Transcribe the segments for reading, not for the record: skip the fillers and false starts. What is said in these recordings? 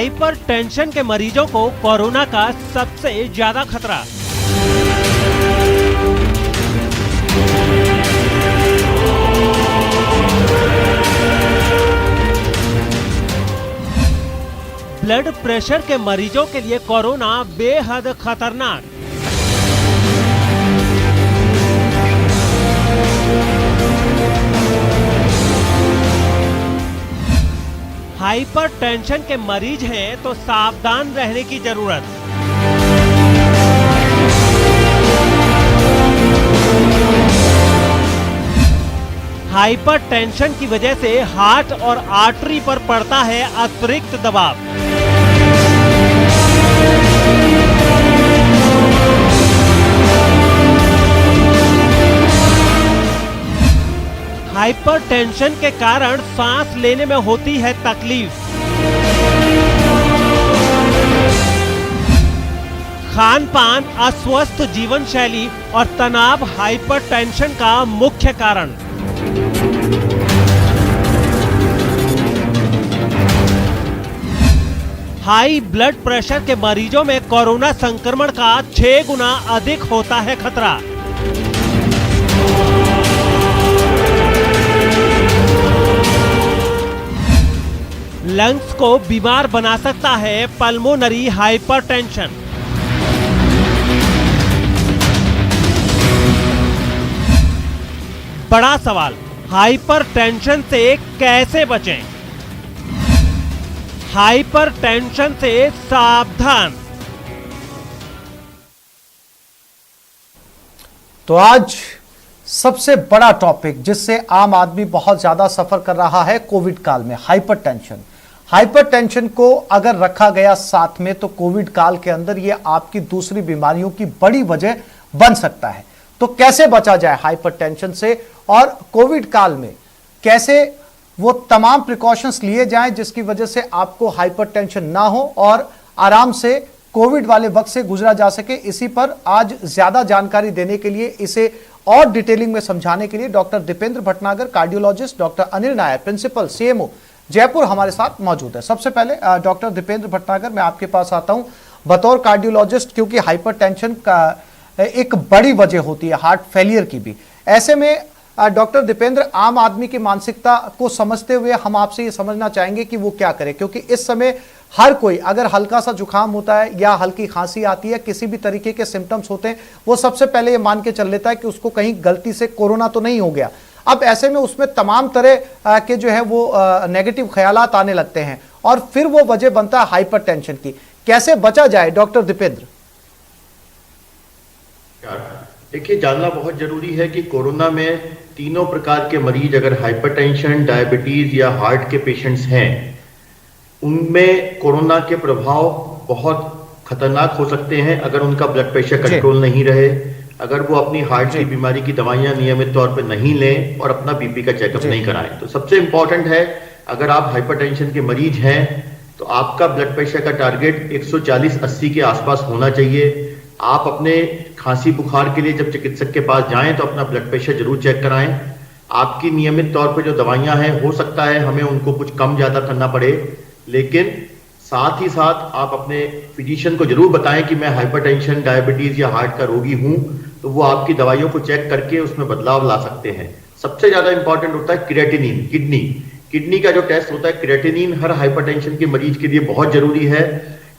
Hypertension के मरीजों को कोरोना का सबसे ज्यादा खतरा। ब्लड प्रेशर के मरीजों के लिए कोरोना बेहद खतरनाक। हाइपरटेंशन के मरीज हैं तो सावधान रहने की जरूरत। हाइपरटेंशन की वजह से हार्ट और आर्टरी पर पड़ता है अतिरिक्त दबाव। हाइपरटेंशन के कारण सांस लेने में होती है तकलीफ। खान पान, अस्वस्थ जीवन शैली और तनाव हाइपरटेंशन का मुख्य कारण। हाई ब्लड प्रेशर के मरीजों में कोरोना संक्रमण का 6 गुना अधिक होता है खतरा। लंग्स को बीमार बना सकता है पल्मोनरी हाइपरटेंशन। बड़ा सवाल, हाइपरटेंशन से कैसे बचें? हाइपरटेंशन से सावधान। तो आज सबसे बड़ा टॉपिक जिससे आम आदमी बहुत ज्यादा सफर कर रहा है कोविड काल में, हाइपरटेंशन। हाइपरटेंशन को अगर रखा गया साथ में तो कोविड काल के अंदर यह आपकी दूसरी बीमारियों की बड़ी वजह बन सकता है। तो कैसे बचा जाए हाइपरटेंशन से और कोविड काल में कैसे वो तमाम प्रिकॉशंस लिए जाएं जिसकी वजह से आपको हाइपरटेंशन ना हो और आराम से कोविड वाले वक्त से गुजरा जा सके, इसी पर आज ज्यादा जानकारी देने के लिए, इसे और डिटेलिंग में समझाने के लिए doctor Deependra Bhatnagar, cardiologist, doctor Anil Nair, principal CMO Jaipur हमारे साथ मौजूद है। सबसे पहले डॉक्टर दीपेंद्र भटनागर, मैं आपके पास आता हूं बतौर कार्डियोलॉजिस्ट, क्योंकि हाइपरटेंशन का एक बड़ी वजह होती है हार्ट फेलियर की भी। ऐसे में डॉक्टर दीपेंद्र, आम आदमी की मानसिकता को समझते हुए हम आपसे ये समझना चाहेंगे कि वो क्या करे, क्योंकि इस समय हर कोई अगर हल्का सा जुकाम होता है या हल्की खांसी आती है, किसी भी तरीके के सिम्टम्स होते हैं, वो सबसे पहले ये मान के चल लेता है कि उसको कहीं गलती से कोरोना तो नहीं हो गया। अब ऐसे में उसमें तमाम तरह के जो है वो नेगेटिव ख्यालात आने लगते हैं और फिर वो वजह बनता है हाइपरटेंशन की। कैसे बचा जाए डॉक्टर दीपेंद्र? देखिए, जानना बहुत जरूरी है कि कोरोना में तीनों प्रकार के मरीज, अगर हाइपरटेंशन, डायबिटीज या हार्ट के पेशेंट्स हैं, उनमें कोरोना के प्रभाव बहुत खतरनाक हो सकते हैं अगर उनका ब्लड प्रेशर कंट्रोल नहीं रहे, अगर वो अपनी हार्ट की बीमारी की दवाइयां नियमित तौर पर नहीं लें और अपना बीपी का चेकअप नहीं कराएं। तो सबसे इंपॉर्टेंट है, अगर आप हाइपरटेंशन के मरीज हैं तो आपका ब्लड प्रेशर का टारगेट 140/80 के आसपास होना चाहिए। आप अपने खांसी बुखार के लिए जब चिकित्सक के पास जाएं तो अपना ब्लड प्रेशर जरूर चेक कराएं। आपकी नियमित तौर पर जो दवाइयां हैं, हो सकता है हमें उनको कुछ कम ज्यादा करना पड़े, लेकिन साथ ही साथ आप अपने फिजिशियन को जरूर बताएं कि मैं हाइपरटेंशन, डायबिटीज या हार्ट का रोगी हूं, तो वो आपकी दवाइयों को चेक करके उसमें बदलाव ला सकते हैं। सबसे ज्यादा इंपॉर्टेंट होता है क्रिएटिनिन, किडनी का जो टेस्ट होता है क्रिएटिनिन, हर हाइपरटेंशन के मरीज के लिए बहुत जरूरी है,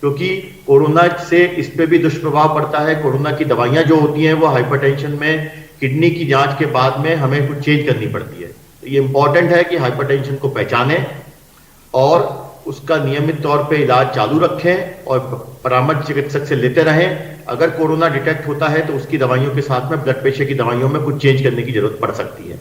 क्योंकि कोरोना से इस पे भी दुष्प्रभाव पड़ता है। कोरोना की दवाइयां जो होती हैं वो हाइपरटेंशन में किडनी की जांच के बाद में हमें कुछ चेंज करनी पड़ती है। तो ये इंपॉर्टेंट है कि हाइपरटेंशन को पहचानें और उसका नियमित तौर पे इलाज चालू रखें और परामर्श चिकित्सक से लेते रहें। अगर कोरोना डिटेक्ट होता है तो उसकी दवाइयों के साथ में ब्लड प्रेशर की दवाइयों में कुछ चेंज करने की जरूरत पड़ सकती है।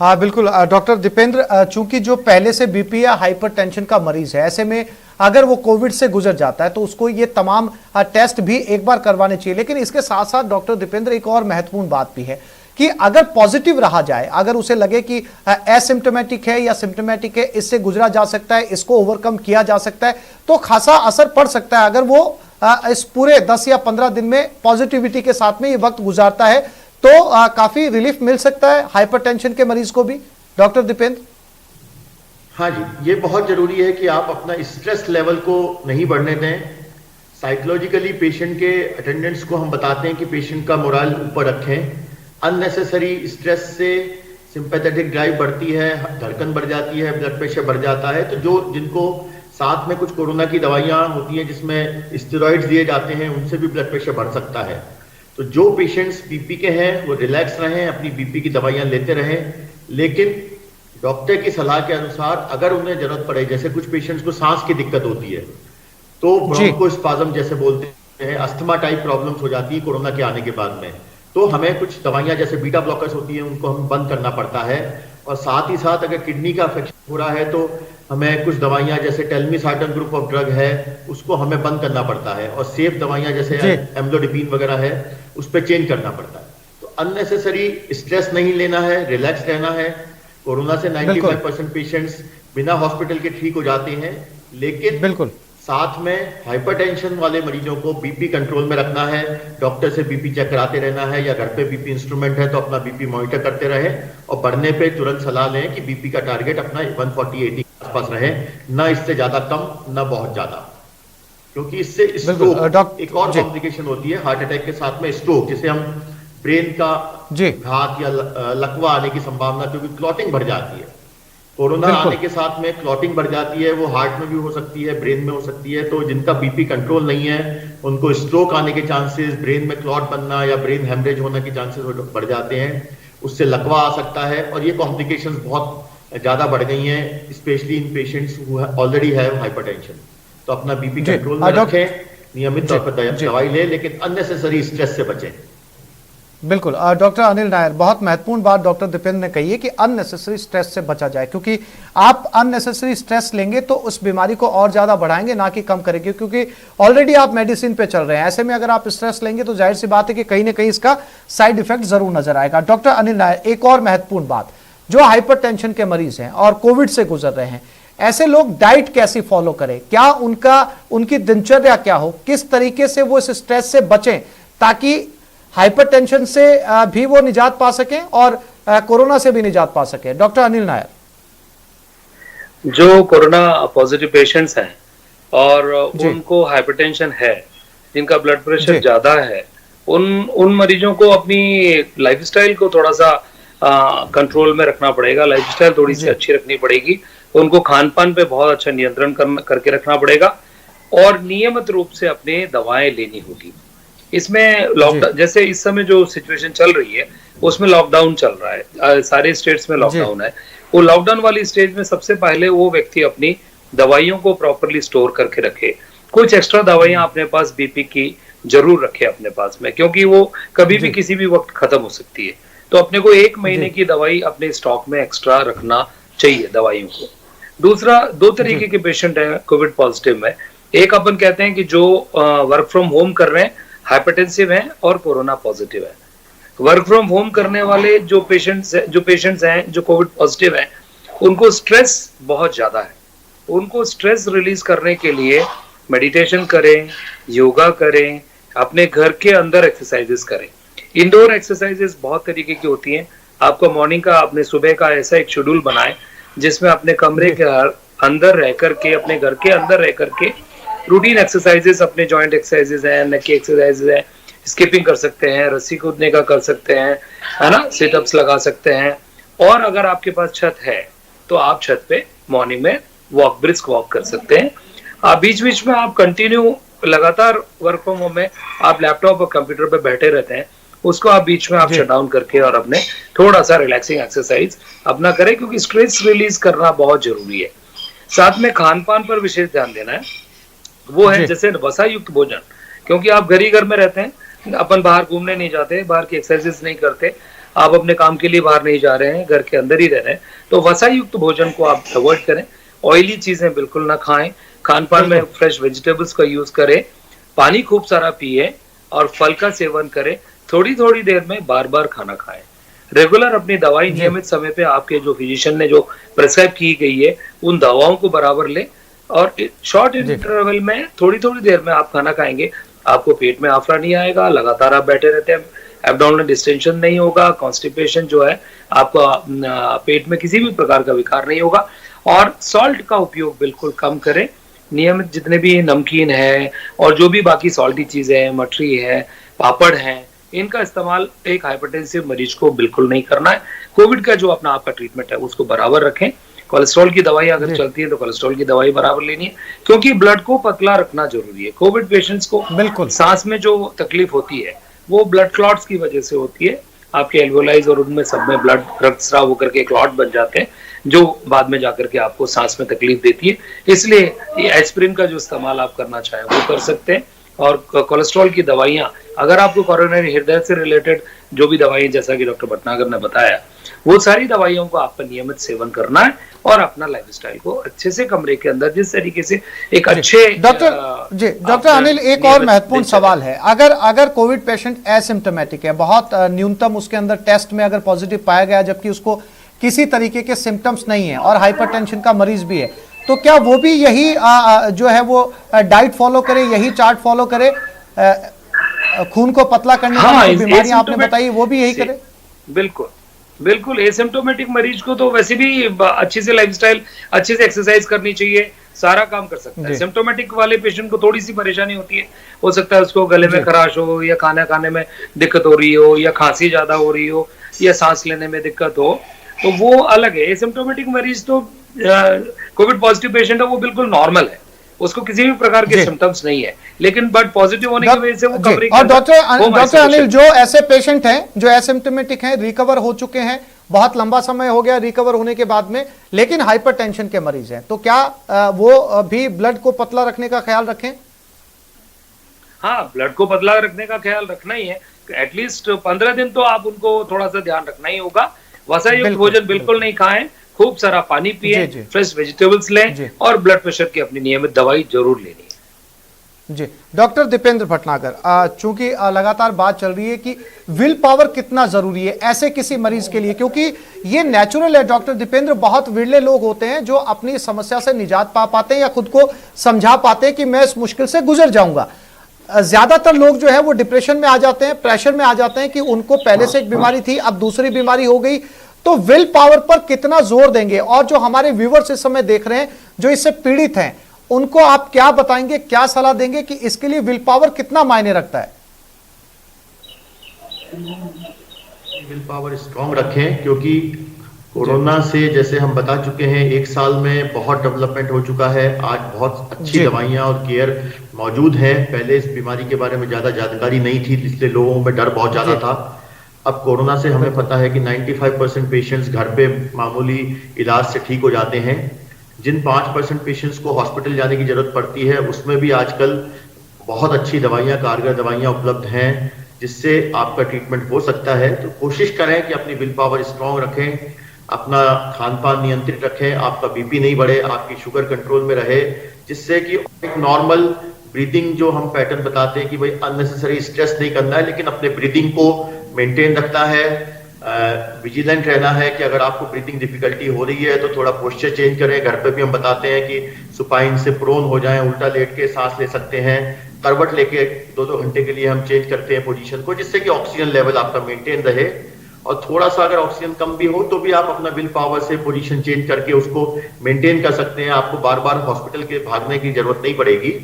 हाँ बिल्कुल डॉक्टर दीपेंद्र, चूंकि जो पहले से बीपी या हाइपरटेंशन का मरीज है, ऐसे में अगर वो कोविड से गुजर जाता है तो उसको ये तमाम टेस्ट भी एक बार करवाने चाहिए। लेकिन इसके साथ साथ डॉक्टर दीपेंद्र, एक और महत्वपूर्ण बात भी है कि अगर पॉजिटिव रहा जाए, अगर उसे लगे कि एसिम्टोमेटिक है या सिम्टोमेटिक है, इससे गुजरा जा सकता है, इसको ओवरकम किया जा सकता है, तो खासा असर पड़ सकता है। अगर वो इस पूरे 10 या 15 दिन में पॉजिटिविटी के साथ में ये वक्त गुजारता है तो काफी रिलीफ मिल सकता है हाइपरटेंशन के मरीज को भी, डॉक्टर दीपेंद्र। हाँ जी, ये बहुत जरूरी है कि आप अपना स्ट्रेस लेवल को नहीं बढ़ने दें। साइकोलॉजिकली पेशेंट के अटेंडेंट्स को हम बताते हैं कि पेशेंट का मोरल ऊपर रखें। अननेसेसरी स्ट्रेस से सिंपैथेटिक ड्राइव बढ़ती है, धड़कन बढ़ जाती है, ब्लड प्रेशर बढ़ जाता है। तो जिनको साथ में कुछ कोरोना की दवाइयां होती हैं जिसमें स्टेरॉइड्स दिए जाते हैं, उनसे भी ब्लड प्रेशर बढ़ सकता है। तो जो पेशेंट्स बीपी के हैं वो रिलैक्स रहें, अपनी बीपी की दवाइयां लेते रहें, लेकिन डॉक्टर की सलाह के अनुसार अगर उन्हें जरूरत पड़े, जैसे कुछ पेशेंट्स को सांस की दिक्कत होती है तो ब्रोंकोस्पाज्म जैसे बोलते हैं, अस्थमा टाइप प्रॉब्लम्स हो जाती है कोरोना के आने के बाद में, तो हमें कुछ दवाइयां जैसे बीटा ब्लॉकर्स होती हैं उनको हम बंद करना पड़ता है। और साथ ही साथ अगर किडनी का अफेक्शन हो रहा है तो हमें कुछ दवाइयां जैसे टेलमिसार्टन ग्रुप ऑफ ड्रग है उसको हमें बंद करना पड़ता है, और सेफ दवाइयां जैसे एम्लोडिपिन वगैरह है उस पर चेंज करना पड़ता है। तो अननेसेसरी स्ट्रेस नहीं लेना है, रिलैक्स रहना है। कोरोना से 95% पेशेंट्स बिना हॉस्पिटल के ठीक हो जाते हैं, लेकिन बिल्कुल साथ में हाइपरटेंशन वाले मरीजों को बीपी कंट्रोल में रखना है, डॉक्टर से बीपी चेक कराते रहना है, या घर पे बीपी इंस्ट्रूमेंट है तो अपना बीपी मॉनिटर करते रहे, और बढ़ने पे तुरंत सलाह लें कि बीपी का टारगेट अपना 140-80 के आसपास रहे, ना इससे ज्यादा कम ना बहुत ज्यादा, क्योंकि इससे स्ट्रोक एक और कॉम्प्लिकेशन होती है हार्ट अटैक के साथ में, स्ट्रोक जिसे हम ब्रेन का घात या लकवा आने की संभावना, क्योंकि क्लॉटिंग बढ़ जाती है। कोरोना आने के साथ में क्लॉटिंग बढ़ जाती है, वो हार्ट में भी हो सकती है, ब्रेन में हो सकती है। तो जिनका बीपी कंट्रोल नहीं है उनको स्ट्रोक आने के चांसेस, ब्रेन में क्लॉट बनना या ब्रेन हेमरेज होने के चांसेस बढ़ जाते हैं, उससे लकवा आ सकता है। और ये कॉम्प्लिकेशंस बहुत ज्यादा बढ़ गई हैं, specially in patients who already have hypertension. तो अपना बीपी कंट्रोल में रखें, नियमित तौर पर दवाई ले, लेकिन अननेसेसरी स्ट्रेस से बचें। बिल्कुल डॉक्टर अनिल नायर, बहुत महत्वपूर्ण बात डॉक्टर दीपेंद्र ने कही है कि अननेसेसरी स्ट्रेस से बचा जाए, क्योंकि आप अननेसेसरी स्ट्रेस लेंगे तो उस बीमारी को और ज्यादा बढ़ाएंगे ना कि कम करेंगे, क्योंकि ऑलरेडी आप मेडिसिन पे चल रहे हैं। ऐसे में अगर आप स्ट्रेस लेंगे तो जाहिर सी बात है कि कहीं ना कहीं इसका साइड इफेक्ट जरूर नजर आएगा। डॉक्टर अनिल नायर, एक और महत्वपूर्ण बात, जो हाइपरटेंशन के मरीज हैं और कोविड से गुजर रहे हैं, ऐसे लोग डाइट कैसी फॉलो करें, क्या उनकी दिनचर्या क्या हो, किस तरीके से वो इस स्ट्रेस से बचें ताकि हाइपरटेंशन से भी वो निजात पा सकें और कोरोना से भी निजात पा सकें? डॉक्टर अनिल नायर, जो कोरोना पॉजिटिव पेशेंट्स हैं और उनको हाइपरटेंशन है, जिनका ब्लड प्रेशर ज्यादा है, उन मरीजों को अपनी लाइफस्टाइल को थोड़ा सा कंट्रोल में रखना पड़ेगा। लाइफस्टाइल थोड़ी सी अच्छी रखनी पड़ेगी, उनको खान पान पे बहुत अच्छा नियंत्रण करके रखना पड़ेगा, और नियमित रूप से अपने दवाएं लेनी होगी। इसमें लॉकडाउन, जैसे इस समय जो सिचुएशन चल रही है उसमें लॉकडाउन चल रहा है, सारे स्टेट्स में लॉकडाउन है। वो लॉकडाउन वाली स्टेज में सबसे पहले वो व्यक्ति अपनी दवाइयों को प्रॉपरली स्टोर करके रखे। कुछ एक्स्ट्रा दवाइयां अपने पास बीपी की जरूर रखे अपने पास में, क्योंकि वो कभी भी किसी भी वक्त खत्म हो सकती है। तो अपने को 1 महीने की दवाई अपने स्टॉक में एक्स्ट्रा रखना चाहिए दवाइयों को। दूसरा, 2 तरीके के पेशेंट हैं कोविड पॉजिटिव में। एक अपन कहते हैं कि जो वर्क फ्रॉम होम कर रहे हैं, हाइपरटेंसिव हैं और कोरोना पॉजिटिव है। वर्क फ्रॉम होम करने वाले जो पेशेंट्स हैं जो कोविड पॉजिटिव हैं, उनको स्ट्रेस बहुत ज्यादा है। उनको स्ट्रेस रिलीज करने के लिए मेडिटेशन करें, योगा करें, अपने घर के अंदर एक्सरसाइजेस करें। इंडोर एक्सरसाइजेस बहुत तरीके की होती हैं। आपको मॉर्निंग का, अपने सुबह का ऐसा एक शेड्यूल बनाएं जिसमें अपने कमरे के अंदर रह करके, अपने घर के अंदर रह करके रूटीन एक्सरसाइजेस, अपने जॉइंट एक्सरसाइजेस हैं, नेक की एक्सरसाइजेस हैं, स्किपिंग कर सकते हैं, रस्सी कूदने का कर सकते हैं, है ना, सिटअप्स लगा सकते हैं। और अगर आपके पास छत है तो आप छत पे मॉर्निंग में ब्रिस्क वॉक कर सकते हैं। बीच बीच में आप कंटिन्यू लगातार वर्क फ्रॉम होम में आप लैपटॉप और कंप्यूटर पे बैठे रहते हैं, उसको आप बीच में आप शट डाउन करके और अपने थोड़ा सा रिलैक्सिंग एक्सरसाइज अपना करें, क्योंकि स्ट्रेस रिलीज करना बहुत जरूरी है। साथ में खान पान पर विशेष ध्यान देना है। वो है जैसे वसा युक्त भोजन, क्योंकि आप घर में रहते हैं, अपन बाहर घूमने नहीं जाते, बाहर की एक्सरसाइज नहीं करते, आप अपने काम के लिए बाहर नहीं जा रहे हैं, घर के अंदर ही रह रहे हैं, तो वसा युक्त भोजन को आप अवॉइड करें। ऑयली चीजें बिल्कुल ना खाएं, खान पान में फ्रेश वेजिटेबल्स का यूज करें, पानी खूब सारा पिए और फल का सेवन करें। थोड़ी थोड़ी देर में बार बार खाना खाएं। रेगुलर अपनी दवाई नियमित समय पे आपके जो फिजिशियन ने जो प्रेस्क्राइब की गई है उन दवाओं को बराबर ले, और शॉर्ट इंटरवल में थोड़ी थोड़ी देर में आप खाना खाएंगे, आपको पेट में आफरा नहीं आएगा, लगातार आप बैठे रहते हैं, एब्डोमिनल डिस्टेंशन नहीं होगा, कॉन्स्टिपेशन जो है आपका पेट में किसी भी प्रकार का विकार नहीं होगा, और सॉल्ट का उपयोग बिल्कुल कम करें। नियमित जितने भी नमकीन है और जो भी बाकी सॉल्टी चीजें हैं, मठरी है, पापड़ है, इनका इस्तेमाल एक हाइपरटेंसिव मरीज को बिल्कुल नहीं करना है। कोविड का जो अपना आपका ट्रीटमेंट है उसको बराबर रखें। कोलेस्ट्रॉल की दवाई अगर चलती है तो कोलेस्ट्रॉल की दवाई बराबर लेनी है, क्योंकि ब्लड को पतला रखना जरूरी है। कोविड पेशेंट्स को बिल्कुल सांस में जो तकलीफ होती है वो ब्लड क्लॉट्स की वजह से होती है। आपके एल्वोलाइज और उनमें सब में ब्लड रक्तस्राव होकर के क्लॉट बन जाते हैं, जो बाद में जाकर के आपको सांस में तकलीफ देती है। इसलिए ये एस्पिरिन का जो इस्तेमाल आप करना चाहें वो कर सकते हैं। और कोलेस्ट्रॉल की दवाइयां, अगर आपको कोरोनरी हृदय से रिलेटेड जो भी दवाइयां, जैसा कि डॉक्टर भटनागर ने बताया, वो सारी दवाइयों को आपका नियमित सेवन करना है और अपना लाइफस्टाइल को अच्छे से कमरे के अंदर जिस तरीके से एक अच्छे डॉक्टर अनिल, एक और महत्वपूर्ण सवाल है। अगर कोविड पेशेंट एसिम्टोमेटिक है, बहुत न्यूनतम उसके अंदर टेस्ट में अगर पॉजिटिव पाया गया जबकि उसको किसी तरीके के सिम्टम्स नहीं है और हाइपरटेंशन का मरीज भी है, तो क्या वो भी यही जो है वो डाइट फॉलो करे, यही चार्ट फॉलो करे, खून को पतला करने की बीमारियां आपने बताई वो भी यही करे? बिल्कुल बिल्कुल। एसिम्प्टोमेटिक मरीज को तो वैसे भी अच्छे से लाइफस्टाइल, अच्छे से एक्सरसाइज करनी चाहिए, सारा काम कर सकता है। सिम्प्टोमेटिक वाले पेशेंट को थोड़ी सी परेशानी होती है, हो सकता है उसको गले में खराश हो या खाना खाने में दिक्कत हो रही हो या खांसी ज्यादा हो रही हो या सांस लेने में दिक्कत हो, तो वो अलग है। एसिम्प्टोमेटिक मरीज तो कोविड पॉजिटिव पेशेंट है, वो बिल्कुल नॉर्मल है, उसको किसी भी प्रकार के सिम्टम्स नहीं है, लेकिन बट पॉजिटिव होने की वजह से वो कमरे के अंदर। डॉक्टर अनिल, जो ऐसे पेशेंट हैं जो एसिम्प्टोमेटिक हैं, रिकवर हो चुके हैं, बहुत लंबा समय हो गया रिकवर होने के बाद में, लेकिन हाइपरटेंशन के मरीज हैं, तो क्या वो भी ब्लड को पतला रखने का ख्याल रखें? हाँ, ब्लड को पतला रखने का ख्याल रखना ही है। एटलीस्ट 15 दिन तो आप उनको थोड़ा सा ध्यान रखना ही होगा। वसायुक्त भोजन बिल्कुल नहीं खाएं, खूब सारा पानी पिए, फ्रेश वेजिटेबल्स लें और ब्लड प्रेशर की अपनी नियमित दवाई जरूर लेनी है। जी डॉक्टर दीपेंद्र भटनागर, चूंकि लगातार बात चल रही है कि विल पावर कितना जरूरी है ऐसे किसी मरीज के लिए, क्योंकि ये नेचुरल है डॉक्टर दीपेंद्र, बहुत विरले लोग होते हैं जो अपनी समस्या से निजात पा पाते हैं या खुद को समझा पाते हैं कि मैं इस मुश्किल से गुजर जाऊंगा। ज्यादातर लोग जो है वो डिप्रेशन में आ जाते हैं, प्रेशर में आ जाते हैं कि उनको पहले से एक बीमारी थी, अब दूसरी बीमारी हो गई, तो विल पावर पर कितना जोर देंगे? और जो हमारे व्यूअर्स इस समय देख रहे हैं जो इससे पीड़ित हैं, उनको आप क्या बताएंगे, क्या सलाह देंगे कि इसके लिए विल पावर कितना मायने रखता है? विल पावर स्ट्रॉन्ग रखें, क्योंकि कोरोना से जैसे हम बता चुके हैं 1 साल में बहुत डेवलपमेंट हो चुका है। आज बहुत अच्छी दवाइयां और केयर मौजूद है। पहले इस बीमारी के बारे में ज्यादा जानकारी नहीं थी, इसलिए लोगों में डर बहुत ज्यादा था। अब कोरोना से हमें पता है कि 95% पेशेंट्स घर पे मामूली इलाज से ठीक हो जाते हैं। जिन 5% पेशेंट्स को हॉस्पिटल जाने की जरूरत पड़ती है, उसमें भी आजकल बहुत अच्छी दवाइयां, कारगर दवाइयां उपलब्ध हैं जिससे आपका ट्रीटमेंट हो सकता है। तो कोशिश करें कि अपनी विल पावर स्ट्रॉन्ग रखें, अपना खान पान नियंत्रित रखें, आपका बीपी नहीं बढ़े, आपकी शुगर कंट्रोल में रहे, जिससे कि एक नॉर्मल ब्रीदिंग जो हम पैटर्न बताते हैं कि भाई अननेसेसरी स्ट्रेस नहीं करना है, लेकिन अपने ब्रीदिंग को मेंटेन रखना है, विजिलेंट रहना है कि अगर आपको ब्रीदिंग डिफिकल्टी हो रही है तो थोड़ा पोस्चर चेंज करें। घर पे भी हम बताते हैं कि सुपाइन से प्रोन हो जाएं, उल्टा लेट के सांस ले सकते हैं, करवट लेके 2-2 घंटे के लिए हम चेंज करते हैं पोजीशन को, जिससे कि ऑक्सीजन लेवल आपका मेंटेन रहे। और थोड़ा सा अगर ऑक्सीजन कम भी हो तो भी आप अपना विल पावर से पोजीशन चेंज करके उसको मेंटेन कर सकते हैं। आपको बार बार हॉस्पिटल के भागने की जरूरत नहीं पड़ेगी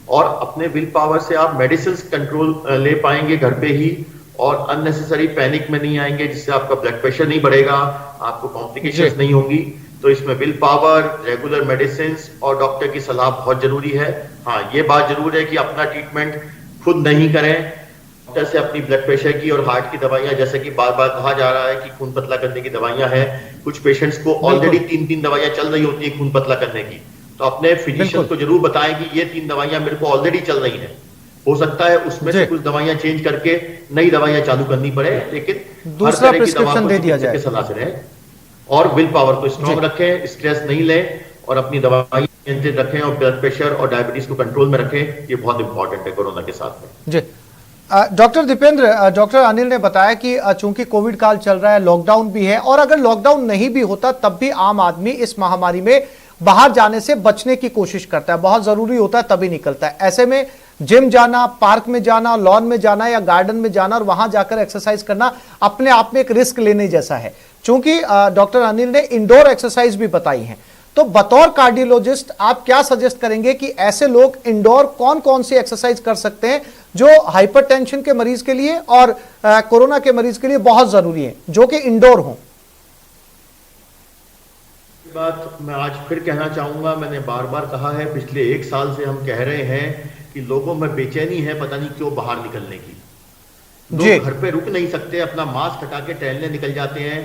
और अपने विल पावर से आप मेडिसिन कंट्रोल ले पाएंगे घर पे ही, और अननेसेसरी पैनिक में नहीं आएंगे, जिससे आपका ब्लड प्रेशर नहीं बढ़ेगा, आपको कॉम्प्लिकेशंस नहीं होंगी। तो इसमें विल पावर, रेगुलर मेडिसिन और डॉक्टर की सलाह बहुत जरूरी है। हाँ, ये बात जरूर है कि अपना ट्रीटमेंट खुद नहीं करें, डॉक्टर से अपनी ब्लड प्रेशर की और हार्ट की दवाइयां, जैसे कि बार बार कहा जा रहा है कि खून पतला करने की दवाइयां हैं, कुछ पेशेंट्स को ऑलरेडी 3-3 दवाइयां चल रही होती है खून पतला करने की, तो अपने फिजिशियन को जरूर बताएं कि ये 3 दवाइयां मेरे को ऑलरेडी चल रही हैं। हो सकता है उसमें से कुछ दवाइयां चेंज करके नई दवाइयां चालू करनी पड़े, लेकिन दूसरा प्रिस्क्रिप्शन दे दिया जाए। सलाह से रहें और विल पावर को स्ट्रॉन्ग रखें, स्ट्रेस नहीं लें और अपनी दवाई नियंत्रित रखें और ब्लड प्रेशर और डायबिटीज को कंट्रोल में रखें। ये बहुत इंपॉर्टेंट है कोरोना के साथ में। जी डॉक्टर दीपेंद्र, डॉक्टर अनिल ने बताया कि चूंकि कोविड काल चल रहा है, लॉकडाउन भी है, और अगर लॉकडाउन नहीं भी होता तब भी आम आदमी इस महामारी में बाहर जाने से बचने की कोशिश करता है, बहुत जरूरी होता है तभी निकलता है। ऐसे में जिम जाना, पार्क में जाना, लॉन में जाना या गार्डन में जाना और वहां जाकर एक्सरसाइज करना अपने आप में एक रिस्क लेने जैसा है। चूंकि डॉक्टर अनिल ने इंडोर एक्सरसाइज भी बताई है, तो बतौर कार्डियोलॉजिस्ट आप क्या सजेस्ट करेंगे कि ऐसे लोग इंडोर कौन कौन सी एक्सरसाइज कर सकते हैं जो हाइपरटेंशन के मरीज के लिए और कोरोना के मरीज के लिए बहुत जरूरी है, जो कि इंडोर हो? बात मैं आज फिर कहना चाहूंगा, मैंने बार बार कहा है, पिछले 1 साल से हम कह रहे हैं कि लोगों में बेचैनी है, पता नहीं क्यों बाहर निकलने की। लोग घर पे रुक नहीं सकते, अपना मास्क हटा के टहलने निकल जाते हैं।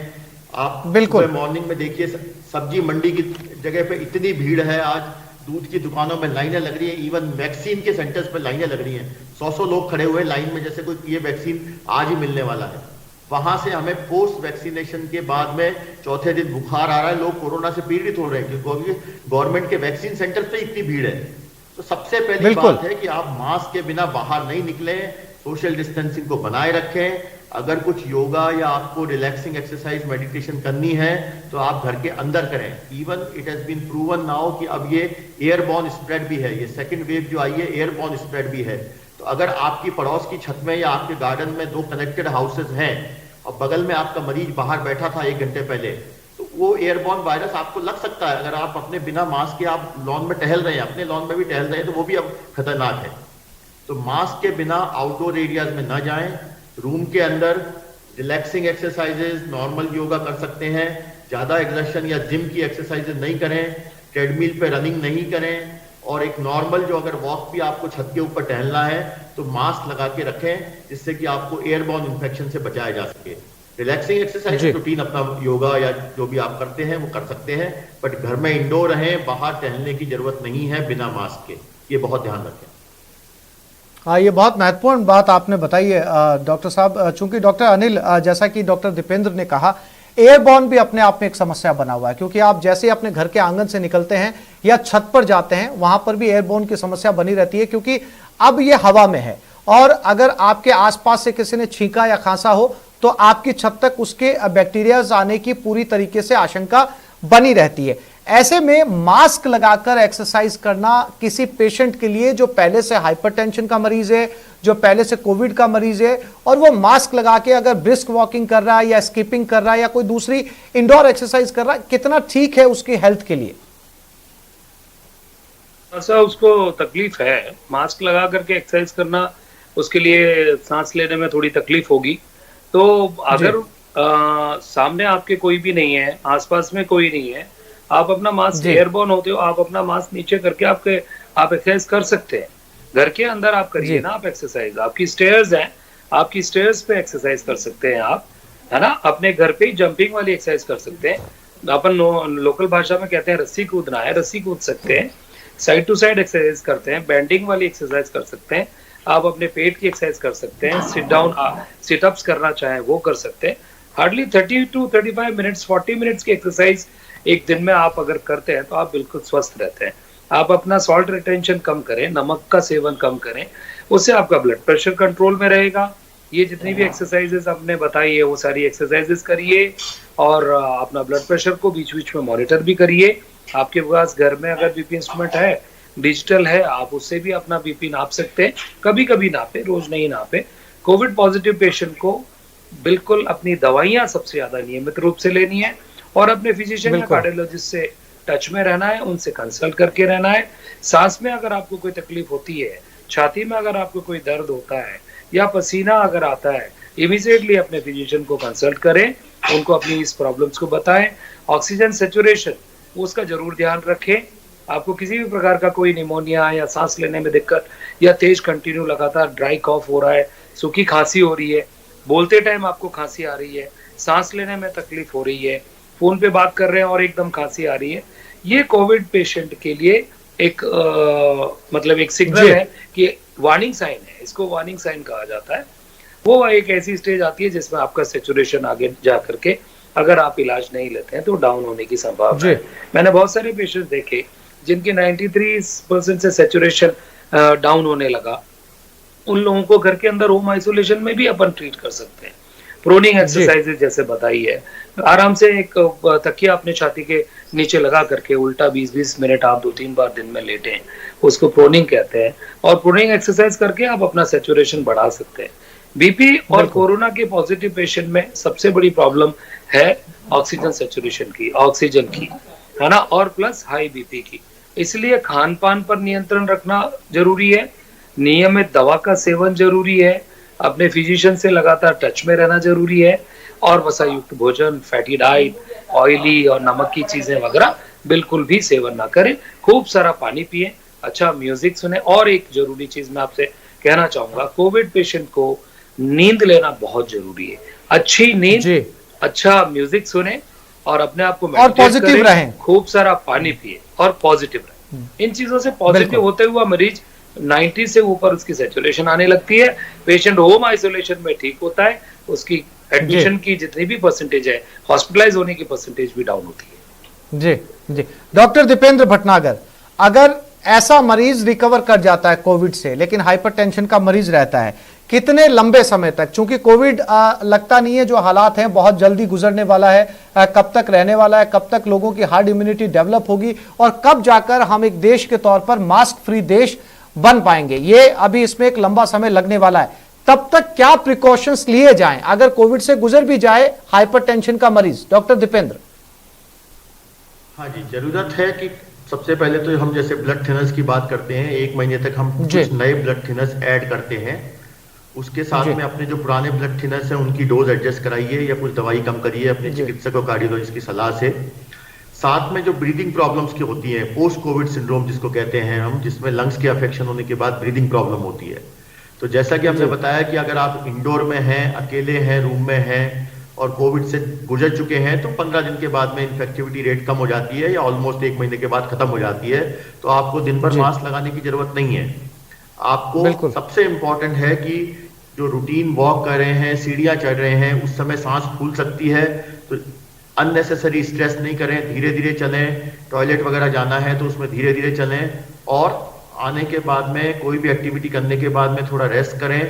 आप बिल्कुल मॉर्निंग में देखिए, सब्जी मंडी की जगह पे इतनी भीड़ है, आज दूध की दुकानों में लाइनें लग रही है, इवन वैक्सीन के सेंटर्स पे लाइनें लग रही हैं, 100 लोग खड़े हुए लाइन में, जैसे कोई ये वैक्सीन आज ही मिलने वाला है। वहां से हमें पोस्ट वैक्सीनेशन के बाद में चौथे दिन बुखार आ रहा है, लोग कोरोना से पीड़ित हो रहे हैं क्योंकि गवर्नमेंट के वैक्सीन सेंटर पे इतनी भीड़ है। तो सबसे पहली बात है कि आप मास्क के बिना बाहर नहीं निकले, सोशल डिस्टेंसिंग को बनाए रखें। अगर कुछ योगा या आपको रिलैक्सिंग एक्सरसाइज मेडिटेशन करनी है तो आप घर के अंदर करें। Even it has been proven now कि अब ये एयरबॉर्न स्प्रेड भी है, ये सेकंड वेव जो आई है एयरबॉर्न स्प्रेड भी है। तो अगर आपकी पड़ोस की छत में या आपके गार्डन में 2 कनेक्टेड हाउसेज हैं और बगल में आपका मरीज बाहर बैठा था 1 घंटे पहले, तो वो एयरबॉर्न वायरस आपको लग सकता है। अगर आप अपने बिना मास्क के आप लॉन में टहल रहे हैं, अपने लॉन में भी टहल रहे हैं, तो वो भी अब खतरनाक है। तो मास्क के बिना आउटडोर एरियाज में ना जाएं। रूम के अंदर रिलैक्सिंग एक्सरसाइजेज, नॉर्मल योगा कर सकते हैं। ज्यादा एक्सर्शन या जिम की एक्सरसाइजेज नहीं करें, ट्रेडमिल पे रनिंग नहीं करें, और एक नॉर्मल जो अगर वॉक भी आपको छत के ऊपर टहलना है तो मास्क लगा के रखें, जिससे कि आपको एयरबॉर्न इन्फेक्शन से बचाया जा सके। रिलैक्सिंग एक्सरसाइज रूटीन अपना योगा या जो भी आप करते हैं वो कर सकते हैं, बट घर में इंडोर रहें, बाहर टहलने की जरूरत नहीं है बिना मास्क के, ये बहुत ध्यान रखें। ये बहुत महत्वपूर्ण बात आपने बताई है डॉक्टर साहब। चूंकि डॉक्टर अनिल, जैसा कि डॉक्टर दीपेंद्र ने कहा, एयरबॉर्न भी अपने आप में एक समस्या बना हुआ है, क्योंकि आप जैसे ही अपने घर के आंगन से निकलते हैं या छत पर जाते हैं, वहां पर भी एयरबॉर्न की समस्या बनी रहती है, क्योंकि अब ये हवा में है और अगर आपके आसपास से किसी ने छींका या खांसा हो तो आपकी छत तक उसके बैक्टीरियाज आने की पूरी तरीके से आशंका बनी रहती है। ऐसे में मास्क लगाकर एक्सरसाइज करना किसी पेशेंट के लिए जो पहले से हाइपरटेंशन का मरीज है, जो पहले से कोविड का मरीज है, और वो मास्क लगा के अगर ब्रिस्क वॉकिंग कर रहा है या स्किपिंग कर रहा है या कोई दूसरी इंडोर एक्सरसाइज कर रहा है, कितना ठीक है उसकी हेल्थ के लिए? ऐसा उसको तकलीफ है, मास्क लगा करके एक्सरसाइज करना, उसके लिए सांस लेने में थोड़ी तकलीफ होगी। तो अगर सामने आपके कोई भी नहीं है, आसपास में कोई नहीं है, आप अपना मास्क, एयरबॉर्न होते हो, आप अपना मास्क नीचे करके आप एक्सरसाइज कर सकते हैं। घर के अंदर आप करिए ना आप एक्सरसाइज, आपकी स्टेयर्स हैं, आपकी स्टेयर्स पे एक्सरसाइज कर सकते हैं आप, है ना। अपने घर पे ही जंपिंग वाली एक्सरसाइज कर सकते हैं। अपन लोकल भाषा में कहते हैं रस्सी कूदना है, रस्सी कूद सकते हैं। साइड टू साइड एक्सरसाइज करते हैं, बेंडिंग वाली एक्सरसाइज कर सकते हैं। आप अपने पेट की एक्सरसाइज कर सकते हैं, सिट डाउन सिटअप्स करना चाहें वो कर सकते हैं। हार्डली 30 to 35 मिनट्स, 40 मिनट्स की एक्सरसाइज एक दिन में आप अगर करते हैं तो आप बिल्कुल स्वस्थ रहते हैं। आप अपना सॉल्ट रिटेंशन कम करें, नमक का सेवन कम करें, उससे आपका ब्लड प्रेशर कंट्रोल में रहेगा। ये जितनी भी एक्सरसाइजेस आपने बताई है वो सारी एक्सरसाइजेस करिए और अपना ब्लड प्रेशर को बीच बीच में मॉनिटर भी करिए। आपके पास घर में अगर बीपी इंस्ट्रूमेंट है, डिजिटल है, आप उससे भी अपना बीपी नाप सकते हैं। कभी कभी नापे, रोज नहीं नापे। कोविड पॉजिटिव पेशेंट को बिल्कुल अपनी दवाइयां सबसे ज्यादा नियमित रूप से लेनी है और अपने फिजिशियन या कार्डियोलॉजिस्ट से टच में रहना है, उनसे कंसल्ट करके रहना है। सांस में अगर आपको कोई तकलीफ होती है, छाती में अगर आपको कोई दर्द होता है या पसीना अगर आता है, इमीडिएटली अपने फिजिशियन को कंसल्ट करें, उनको अपनी इस प्रॉब्लम्स को बताएं। ऑक्सीजन सैचुरेशन उसका जरूर ध्यान रखें। आपको किसी भी प्रकार का कोई निमोनिया या सांस लेने में दिक्कत या तेज कंटिन्यू लगातार ड्राई कॉफ हो रहा है, सूखी खांसी हो रही है, बोलते टाइम आपको खांसी आ रही है, सांस लेने में तकलीफ हो रही है, फोन पे बात कर रहे हैं और एकदम खांसी आ रही है, ये कोविड पेशेंट के लिए एक मतलब एक सिग्नल है कि वार्निंग साइन है। इसको वार्निंग साइन कहा जाता है। वो एक ऐसी स्टेज आती है जिसमें आपका सैचुरेशन आगे जा करके अगर आप इलाज नहीं लेते हैं तो डाउन होने की संभावना है। मैंने बहुत सारे पेशेंट देखे जिनकी 93% से सैचुरेशन डाउन होने लगा। उन लोगों को घर के अंदर होम आइसोलेशन में भी अपन ट्रीट कर सकते हैं। प्रोनिंग एक्सरसाइजेज जैसे बताई है, आराम से एक तकिया अपने छाती के नीचे लगा करके उल्टा 20-20 मिनट आप 2-3 बार दिन में लेटें, उसको प्रोनिंग कहते हैं। और प्रोनिंग एक्सरसाइज करके आप अपना सैचुरेशन बढ़ा सकते हैं। बीपी और कोरोना के पॉजिटिव पेशेंट में सबसे बड़ी प्रॉब्लम है ऑक्सीजन सैचुरेशन की, ऑक्सीजन की। है ना, और प्लस हाई बीपी की। इसलिए खान पान पर नियंत्रण रखना जरूरी है, नियमित दवा का सेवन जरूरी है, अपने फिजिशियन से लगातार टच में रहना जरूरी है, और वसा युक्त भोजन, फैटी डाइट, ऑयली और नमक की चीजें वगैरह बिल्कुल भी सेवन ना करें। खूब सारा पानी पिए, अच्छा म्यूजिक सुने। और एक जरूरी चीज मैं आपसे कहना चाहूंगा, कोविड पेशेंट को नींद लेना बहुत जरूरी है। अच्छी नींद, अच्छा म्यूजिक सुने और अपने आप को और पॉजिटिव रहें, खूब सारा पानी पिए और पॉजिटिव रहें। इन चीजों से पॉजिटिव होते हुआ मरीज 90 से ऊपर उसकी सैचुरेशन आने लगती है, पेशेंट होम आइसोलेशन में ठीक होता है, उसकी एडमिशन की जितनी भी परसेंटेज है, हॉस्पिटलाइज होने की परसेंटेज भी डाउन होती है। जी। डॉक्टर दीपेंद्र भटनागर, अगर ऐसा मरीज रिकवर कर जाता है कोविड से, लेकिन हाइपरटेंशन का मरीज रहता है, कितने लंबे समय तक, चूंकि कोविड लगता नहीं है जो हालात हैं बहुत जल्दी गुजरने वाला है, कब तक रहने वाला है, कब तक लोगों की हार्ड इम्यूनिटी डेवलप होगी और कब जाकर हम एक देश के तौर पर मास्क फ्री देश बन पाएंगे, ये अभी इसमें एक लंबा समय लगने वाला है। तब तक क्या प्रिकॉशंस लिए जाएं अगर कोविड से गुजर भी जाए हाइपरटेंशन का मरीज? डॉक्टर दीपेंद्र। हाँ जी, जरूरत है कि सबसे पहले तो हम जैसे ब्लड थिनर्स की बात करते हैं, 1 महीने तक हम कुछ नए ब्लड थिनर्स ऐड करते हैं। उसके साथ में अपने जो पुराने ब्लड थिनर्स हैं उनकी डोज एडजस्ट कराइए या कुछ दवाई कम करिए अपने चिकित्सक और कार्डियोलॉजिस्ट की सलाह से। साथ में जो ब्रीदिंग प्रॉब्लम्स की होती है, पोस्ट कोविड सिंड्रोम जिसको कहते हैं हम, जिसमें लंग्स के अफेक्शन होने के बाद ब्रीदिंग प्रॉब्लम होती है, तो जैसा कि हमने बताया कि अगर आप इंडोर में हैं, अकेले हैं, रूम में हैं और कोविड से गुजर चुके हैं, तो 15 दिन के बाद में इन्फेक्टिविटी रेट कम हो जाती है या ऑलमोस्ट 1 महीने के बाद खत्म हो जाती है, तो आपको दिन भर मास्क लगाने की जरूरत नहीं है। आपको सबसे इंपॉर्टेंट है कि जो रूटीन वॉक कर रहे हैं, सीढ़ियां चढ़ रहे हैं, उस समय सांस फूल सकती है, तो अननेसेसरी स्ट्रेस नहीं करें, धीरे धीरे चलें। टॉयलेट वगैरह जाना है तो उसमें धीरे धीरे चलें और आने के बाद में कोई भी एक्टिविटी करने के बाद में थोड़ा रेस्ट करें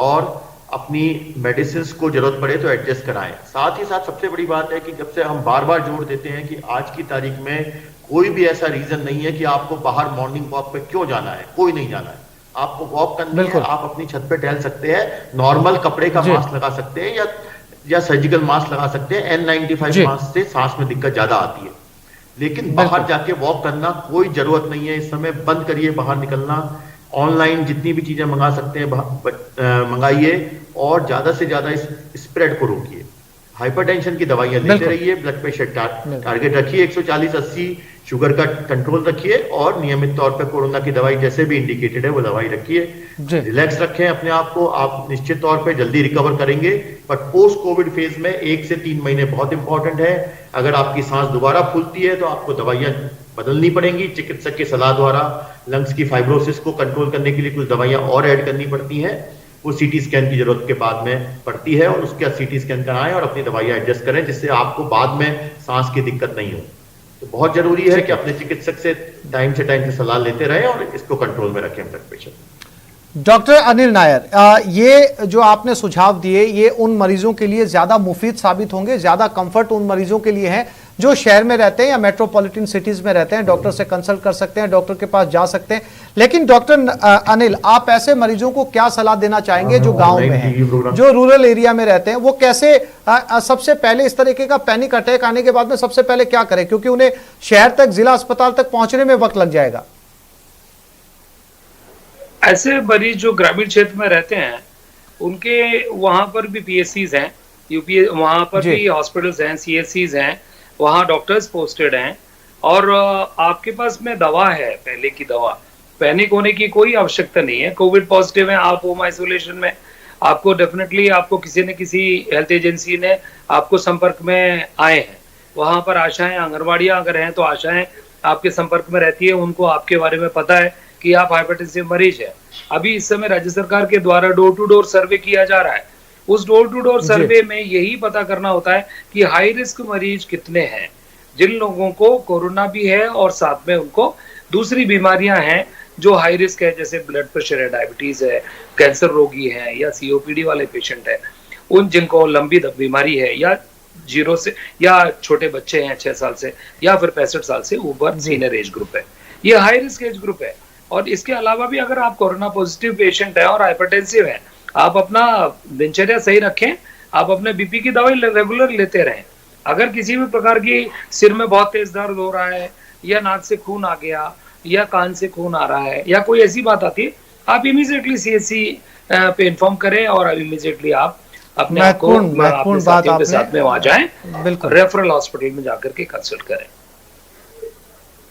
और अपनी मेडिसिन को जरूरत पड़े तो एडजस्ट कराएं। साथ ही साथ सबसे बड़ी बात है कि जब से हम बार बार जोड़ देते हैं कि आज की तारीख में कोई भी ऐसा रीजन नहीं है कि आपको बाहर मॉर्निंग वॉक पे क्यों जाना है, कोई नहीं जाना है। आपको वॉक करनी है, आप अपनी छत पे टहल सकते हैं, नॉर्मल कपड़े का मास्क लगा सकते हैं या सर्जिकल मास्क लगा सकते हैं। N95 मास्क से सांस में दिक्कत ज्यादा आती है, लेकिन बाहर जाके वॉक करना कोई जरूरत नहीं है। इस समय बंद करिए बाहर निकलना, ऑनलाइन जितनी भी चीजें मंगा सकते हैं मंगाइए और ज्यादा से ज्यादा इस स्प्रेड को रोकिए। हाइपरटेंशन की दवाइयां लेते रहिए, ब्लड प्रेशर टारगेट रखिए 140/80, शुगर का कंट्रोल रखिए और नियमित तौर पर कोरोना की दवाई जैसे भी इंडिकेटेड है वो दवाई रखिए। रिलैक्स रखें अपने आप को, आप निश्चित तौर पे जल्दी रिकवर करेंगे। बट पोस्ट कोविड फेज में 1 से 3 महीने बहुत इंपॉर्टेंट है। अगर आपकी सांस दोबारा फूलती है तो आपको दवाइयां बदलनी पड़ेंगी चिकित्सक की सलाह द्वारा। लंग्स की फाइब्रोसिस को कंट्रोल करने के लिए कुछ दवाइयां और ऐड करनी पड़ती हैं, वो सीटी स्कैन की जरूरत के बाद में पड़ती है और उसके सीटी स्कैन कराएं और अपनी दवाइयां एडजस्ट करें जिससे आपको बाद में सांस की दिक्कत नहीं हो। तो बहुत जरूरी है कि अपने चिकित्सक से टाइम से सलाह लेते रहें और इसको कंट्रोल में रखें blood pressure. Doctor Anil Nair, ये जो आपने सुझाव दिए ये उन मरीजों के लिए ज्यादा मुफीद साबित होंगे, ज्यादा कंफर्ट उन मरीजों के लिए है जो शहर में रहते हैं या मेट्रोपॉलिटन सिटीज में रहते हैं, डॉक्टर से कंसल्ट कर सकते हैं, डॉक्टर के पास जा सकते हैं। लेकिन डॉक्टर अनिल, आप ऐसे मरीजों को क्या सलाह देना चाहेंगे जो गांव में हैं, जो रूरल एरिया में रहते हैं, वो कैसे सबसे पहले इस तरीके का पैनिक अटैक आने के बाद में सबसे पहले क्या करें, क्योंकि उन्हें शहर तक, जिला अस्पताल तक पहुंचने में वक्त लग जाएगा? ऐसे मरीज जो ग्रामीण क्षेत्र में रहते हैं उनके वहां पर भी पीएससीज हैं, यूपी वहां पर भी हॉस्पिटल्स हैं, सीएससीज हैं, वहां डॉक्टर्स पोस्टेड हैं और आपके पास में दवा है, पहले की दवा। पैनिक होने की कोई आवश्यकता नहीं है। कोविड पॉजिटिव है, आप होम आइसोलेशन में, आपको डेफिनेटली आपको किसी न किसी हेल्थ एजेंसी ने आपको संपर्क में आए हैं, वहां पर आशाएं, आंगनबाड़ियां अगर हैं तो आशाएं आपके संपर्क में रहती है, उनको आपके बारे में पता है कि आप हाइपरटेंसिव मरीज है। अभी इस समय राज्य सरकार के द्वारा डोर टू डोर सर्वे किया जा रहा है। उस डोर टू डोर सर्वे में यही पता करना होता है कि हाई रिस्क मरीज कितने हैं, जिन लोगों को कोरोना भी है और साथ में उनको दूसरी बीमारियां हैं जो हाई रिस्क है, जैसे ब्लड प्रेशर है, डायबिटीज है, कैंसर रोगी है या सीओपीडी वाले पेशेंट है, उन जिनको लंबी बीमारी है या 0 से या छोटे बच्चे हैं 6 साल से या फिर 65 साल से ऊपर सीनियर एज ग्रुप है, ये हाई रिस्क एज ग्रुप है। और इसके अलावा भी अगर आप कोरोना पॉजिटिव पेशेंट है और हाइपरटेंसिव है, आप अपना दिनचर्या सही रखें, आप अपने बीपी की दवाई रेगुलर लेते रहें अगर किसी भी प्रकार की सिर में बहुत तेज दर्द हो रहा है, या नाक से खून आ गया, या कान से खून आ रहा है, या कोई ऐसी बात आती है, आप इमीडिएटली CHC पे इन्फॉर्म करें और इमीडिएटली आप अपने आप को अपने साथियों के साथ में वहां जाएं, बिल्कुल रेफरल हॉस्पिटल में जाकर के कंसल्ट करें।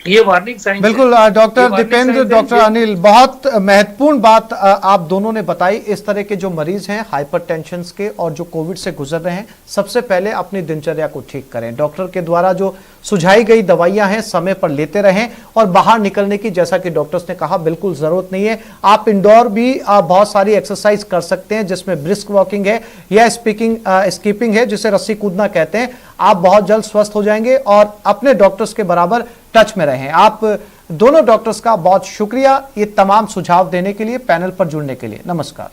ये वार्निंग साइन। बिल्कुल डॉक्टर दीपेंद्र, डॉक्टर अनिल, बहुत महत्वपूर्ण बात आप दोनों ने बताई। इस तरह के जो मरीज हैं हाइपरटेंशन के और जो कोविड से गुजर रहे हैं, सबसे पहले अपनी दिनचर्या को ठीक करें। डॉक्टर के द्वारा जो सुझाई गई दवाइयां हैं समय पर लेते रहें, और बाहर निकलने की, जैसा कि डॉक्टर्स ने कहा, बिल्कुल जरूरत नहीं है। आप इंडोर भी बहुत सारी एक्सरसाइज कर सकते हैं, जिसमें ब्रिस्क वॉकिंग है या स्कीपिंग है, जिसे रस्सी कूदना कहते हैं। आप बहुत जल्द स्वस्थ हो जाएंगे और अपने डॉक्टर्स के बराबर टच में रहें। आप दोनों डॉक्टर्स का बहुत शुक्रिया ये तमाम सुझाव देने के लिए, पैनल पर जुड़ने के लिए। नमस्कार।